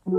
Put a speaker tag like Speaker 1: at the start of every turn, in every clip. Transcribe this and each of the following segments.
Speaker 1: There's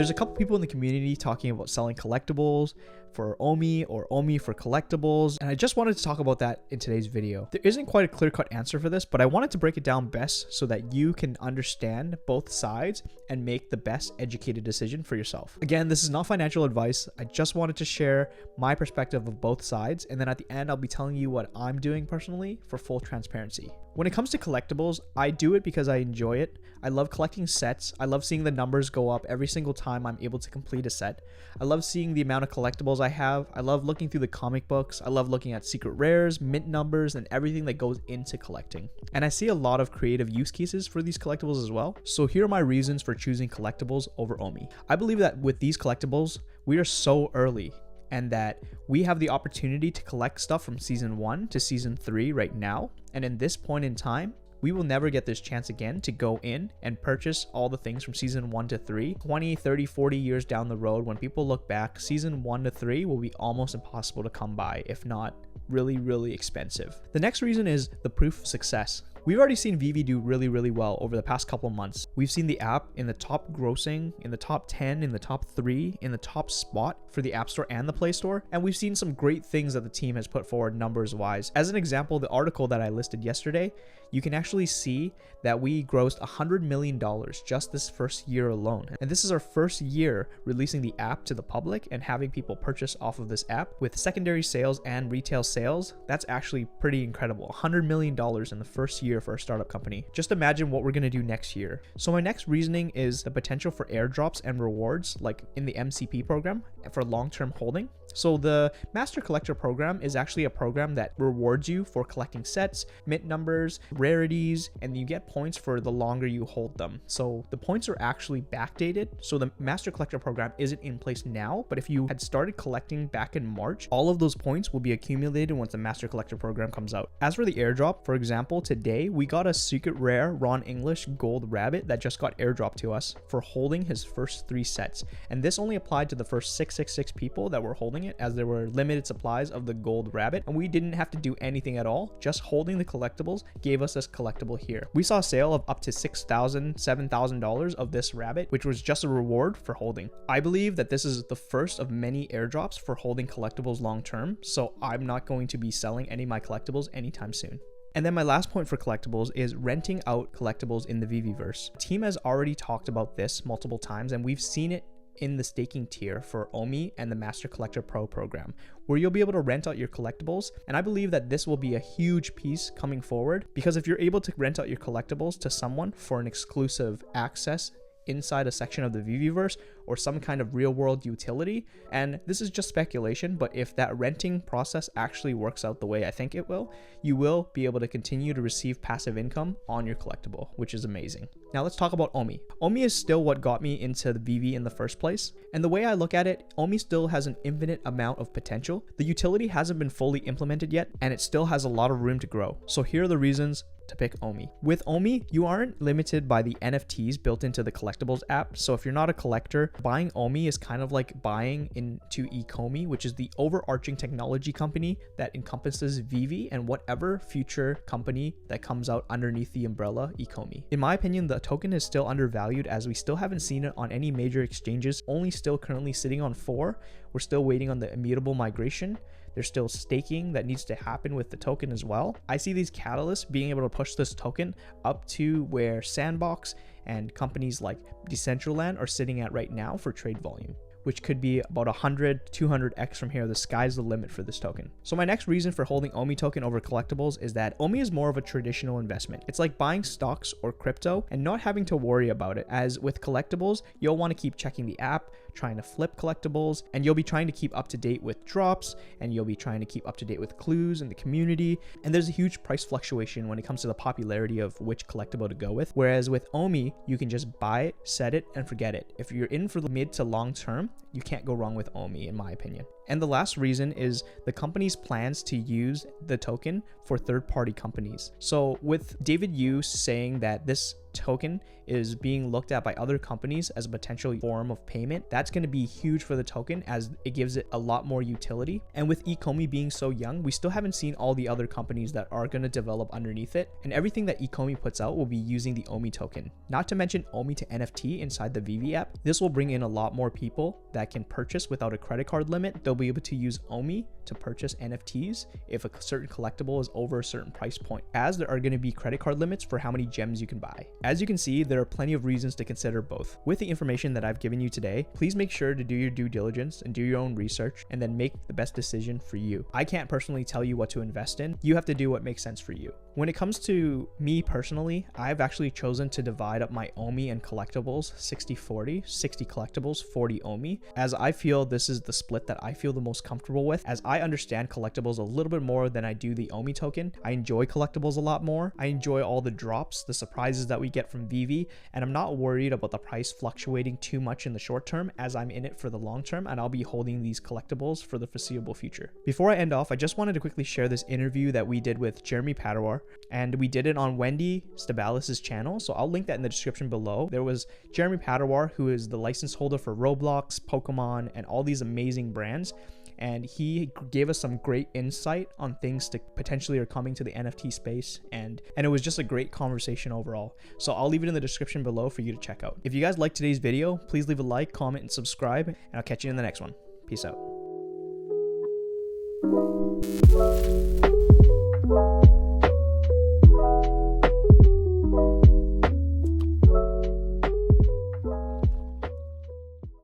Speaker 1: a couple people in the community talking about selling collectibles for OMI or OMI for collectibles, and I just wanted to talk about that in today's video. There isn't quite a clear-cut answer for this, but I wanted to break it down best so that you can understand both sides and make the best educated decision for yourself. Again, this is not financial advice. I just wanted to share my perspective of both sides, and then at the end, I'll be telling you what I'm doing personally for full transparency. When it comes to collectibles, I do it because I enjoy it. I love collecting sets. I love seeing the numbers go up every single time I'm able to complete a set. I love seeing the amount of collectibles I have. I love looking through the comic books. I love looking at secret rares, mint numbers, and everything that goes into collecting. And I see a lot of creative use cases for these collectibles as well. So here are my reasons for choosing collectibles over OMI. I believe that with these collectibles, we are so early, and that we have the opportunity to collect stuff from season 1 to season 3 right now. And in this point in time, we will never get this chance again to go in and purchase all the things from season 1 to 3. 20, 30, 40 years down the road, when people look back, season 1 to 3 will be almost impossible to come by, if not really, really expensive. The next reason is the proof of success. We've already seen VeVe do really, really well over the past couple months. We've seen the app in the top grossing, in the top 10, in the top 3, in the top spot for the App Store and the Play Store. And we've seen some great things that the team has put forward numbers wise. As an example, the article that I listed yesterday, you can actually see that we grossed $100 million just this first year alone. And this is our first year releasing the app to the public and having people purchase off of this app with secondary sales and retail sales. That's actually pretty incredible. $100 million in the first year for a startup company. Just imagine what we're going to do next year. So my next reasoning is the potential for airdrops and rewards like in the MCP program for long-term holding. So the Master Collector program is actually a program that rewards you for collecting sets, mint numbers, rarities, and you get points for the longer you hold them. So the points are actually backdated. So the Master Collector program isn't in place now, but if you had started collecting back in March, all of those points will be accumulated once the Master Collector program comes out. As for the airdrop, for example, today we got a secret rare Ron English gold rabbit that just got airdropped to us for holding his first 3 sets. And this only applied to the first 666 people that were holding it, as there were limited supplies of the gold rabbit, and we didn't have to do anything at all. Just holding the collectibles gave us this collectible here. We saw a sale of up to $6,000, $7,000 of this rabbit, which was just a reward for holding. I believe that this is the first of many airdrops for holding collectibles long term, so I'm not going to be selling any of my collectibles anytime soon. And then my last point for collectibles is renting out collectibles in the VeVeverse. The team has already talked about this multiple times, and we've seen it in the staking tier for OMI and the Master Collector Pro program, where you'll be able to rent out your collectibles. And I believe that this will be a huge piece coming forward, because if you're able to rent out your collectibles to someone for an exclusive access inside a section of the VeVeverse or some kind of real world utility, and this is just speculation, but if that renting process actually works out the way I think it will, you will be able to continue to receive passive income on your collectible, which is amazing. Now let's talk about OMI. OMI is still what got me into the VeVe in the first place, and the way I look at it, OMI still has an infinite amount of potential. The utility hasn't been fully implemented yet, and it still has a lot of room to grow. So here are the reasons to pick OMI. With OMI, you aren't limited by the NFTs built into the Collectibles app. So if you're not a collector, buying OMI is kind of like buying into Ecomi, which is the overarching technology company that encompasses VeVe and whatever future company that comes out underneath the umbrella Ecomi. In my opinion, the token is still undervalued, as we still haven't seen it on any major exchanges, only still currently sitting on 4. We're still waiting on the immutable migration. There's still staking that needs to happen with the token as well. I see these catalysts being able to push this token up to where Sandbox and companies like Decentraland are sitting at right now for trade volume, which could be about 100, 200x from here. The sky's the limit for this token. So my next reason for holding OMI token over collectibles is that OMI is more of a traditional investment. It's like buying stocks or crypto and not having to worry about it. As with collectibles, you'll want to keep checking the app, trying to flip collectibles, and you'll be trying to keep up to date with drops, and you'll be trying to keep up to date with clues in the community. And there's a huge price fluctuation when it comes to the popularity of which collectible to go with. Whereas with OMI, you can just buy it, set it, and forget it. If you're in for the mid to long term, you can't go wrong with OMI, in my opinion. And the last reason is the company's plans to use the token for third-party companies. So with David Yu saying that this token is being looked at by other companies as a potential form of payment, that's going to be huge for the token as it gives it a lot more utility. And with Ecomi being so young, we still haven't seen all the other companies that are going to develop underneath it, and everything that Ecomi puts out will be using the OMI token. Not to mention OMI to NFT inside the VeVe app. This will bring in a lot more people that can purchase without a credit card limit. They'll be able to use OMI to purchase NFTs if a certain collectible is over a certain price point, as there are going to be credit card limits for how many gems you can buy. As you can see, there are plenty of reasons to consider both. With the information that I've given you today, please make sure to do your due diligence and do your own research and then make the best decision for you. I can't personally tell you what to invest in. You have to do what makes sense for you. When it comes to me personally, I've actually chosen to divide up my OMI and collectibles 60-40, 60 collectibles, 40 OMI, as I feel this is the split that I feel the most comfortable with, as I understand collectibles a little bit more than I do the OMI token. I enjoy collectibles a lot more. I enjoy all the drops, the surprises that we get from VeVe, and I'm not worried about the price fluctuating too much in the short term, as I'm in it for the long term and I'll be holding these collectibles for the foreseeable future. Before I end off, I just wanted to quickly share this interview that we did with Jeremy Padawar, and we did it on Wendy Stabalis' channel, so I'll link that in the description below. There was Jeremy Padawar, who is the license holder for Roblox, Pokemon, and all these amazing brands, and he gave us some great insight on things that potentially are coming to the NFT space, and it was just a great conversation overall. So I'll leave it in the description below for you to check out. If you guys liked today's video, please leave a like, comment, and subscribe, and I'll catch you in the next one. Peace out.